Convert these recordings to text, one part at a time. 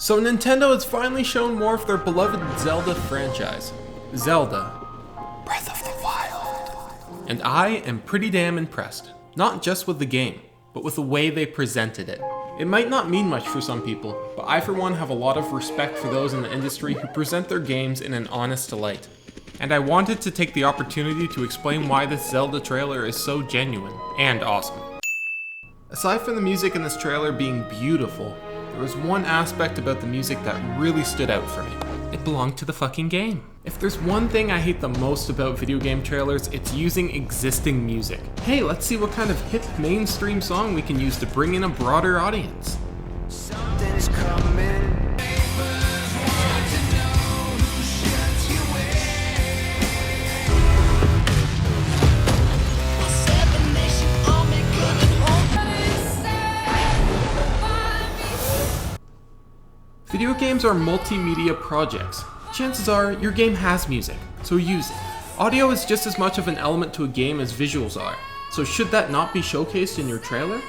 So Nintendo has finally shown more of their beloved Zelda franchise. Zelda, Breath of the Wild. And I am pretty damn impressed. Not just with the game, but with the way they presented it. It might not mean much for some people, but I for one have a lot of respect for those in the industry who present their games in an honest light. And I wanted to take the opportunity to explain why this Zelda trailer is so genuine and awesome. Aside from the music in this trailer being beautiful, there was one aspect about the music that really stood out for me. It belonged to the fucking game. If there's one thing I hate the most about video game trailers, it's using existing music. Hey, let's see what kind of hip mainstream song we can use to bring in a broader audience. Something's coming. Video games are multimedia projects. Chances are your game has music, so use it. Audio is just as much of an element to a game as visuals are, so should that not be showcased in your trailer?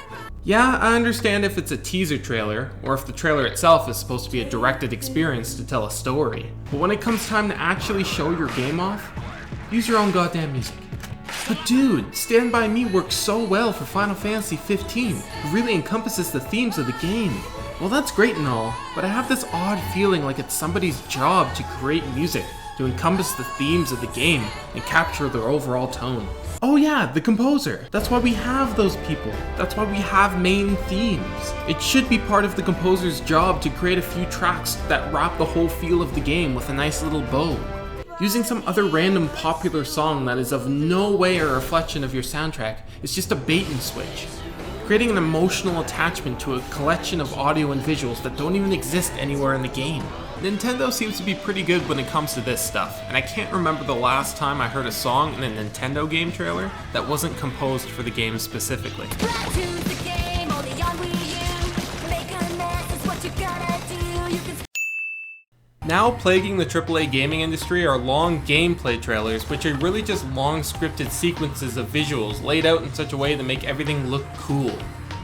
Yeah, I understand if it's a teaser trailer, or if the trailer itself is supposed to be a directed experience to tell a story, but when it comes time to actually show your game off, use your own goddamn music. But dude, Stand By Me works so well for Final Fantasy 15. It really encompasses the themes of the game. Well, that's great and all, but I have this odd feeling like it's somebody's job to create music to encompass the themes of the game and capture their overall tone. Oh yeah, the composer. That's why we have those people. That's why we have main themes. It should be part of the composer's job to create a few tracks that wrap the whole feel of the game with a nice little bow. Using some other random popular song that is of no way a reflection of your soundtrack is just a bait and switch. Creating an emotional attachment to a collection of audio and visuals that don't even exist anywhere in the game. Nintendo seems to be pretty good when it comes to this stuff, and I can't remember the last time I heard a song in a Nintendo game trailer that wasn't composed for the game specifically. Now plaguing the AAA gaming industry are long gameplay trailers, which are really just long scripted sequences of visuals laid out in such a way to make everything look cool.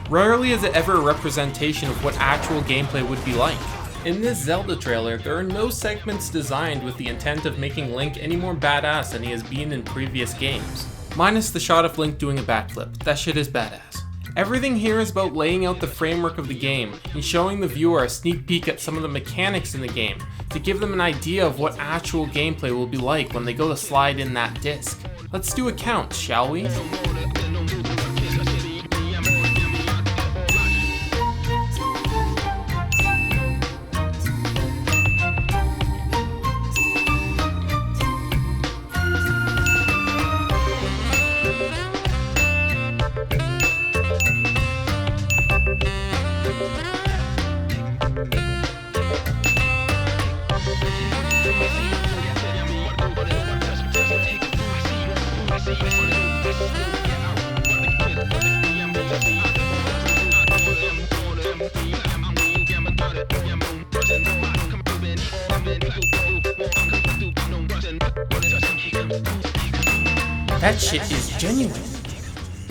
Rarely is it ever a representation of what actual gameplay would be like. In this Zelda trailer, there are no segments designed with the intent of making Link any more badass than he has been in previous games. Minus the shot of Link doing a backflip, that shit is badass. Everything here is about laying out the framework of the game and showing the viewer a sneak peek at some of the mechanics in the game to give them an idea of what actual gameplay will be like when they go to slide in that disc. Let's do a count, shall we? That shit is genuine.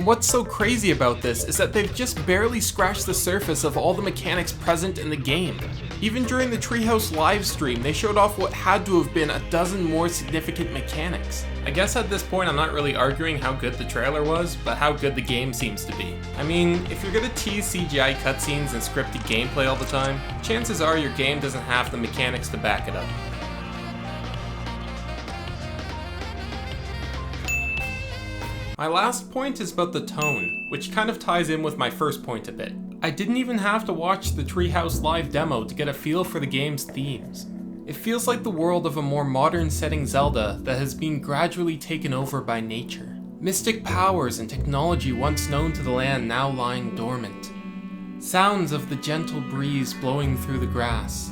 What's so crazy about this is that they've just barely scratched the surface of all the mechanics present in the game. Even during the Treehouse livestream, they showed off what had to have been a dozen more significant mechanics. I guess at this point I'm not really arguing how good the trailer was, but how good the game seems to be. I mean, if you're gonna tease CGI cutscenes and scripted gameplay all the time, chances are your game doesn't have the mechanics to back it up. My last point is about the tone, which kind of ties in with my first point a bit. I didn't even have to watch the Treehouse live demo to get a feel for the game's themes. It feels like the world of a more modern setting Zelda that has been gradually taken over by nature. Mystic powers and technology once known to the land now lying dormant. Sounds of the gentle breeze blowing through the grass.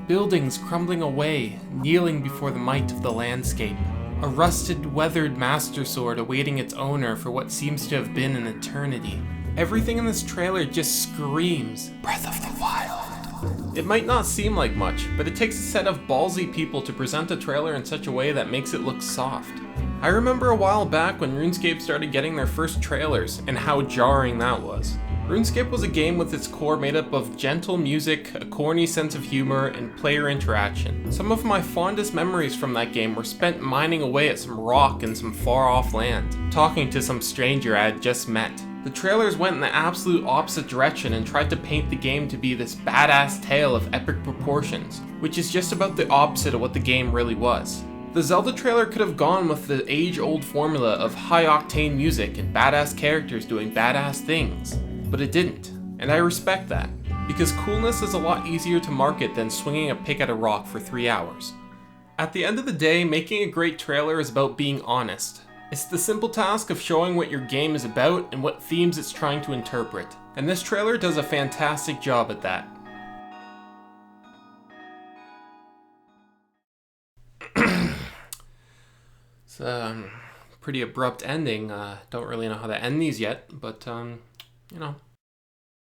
Buildings crumbling away, kneeling before the might of the landscape. A rusted, weathered Master Sword awaiting its owner for what seems to have been an eternity. Everything in this trailer just screams Breath of the Wild. It might not seem like much, but it takes a set of ballsy people to present a trailer in such a way that makes it look soft. I remember a while back when RuneScape started getting their first trailers, and how jarring that was. RuneScape was a game with its core made up of gentle music, a corny sense of humor, and player interaction. Some of my fondest memories from that game were spent mining away at some rock in some far off land, talking to some stranger I had just met. The trailers went in the absolute opposite direction and tried to paint the game to be this badass tale of epic proportions, which is just about the opposite of what the game really was. The Zelda trailer could have gone with the age-old formula of high-octane music and badass characters doing badass things, but it didn't, and I respect that, because coolness is a lot easier to market than swinging a pick at a rock for 3 hours. At the end of the day, making a great trailer is about being honest. It's the simple task of showing what your game is about and what themes it's trying to interpret, and this trailer does a fantastic job at that. It's a pretty abrupt ending. Don't really know how to end these yet, but you know.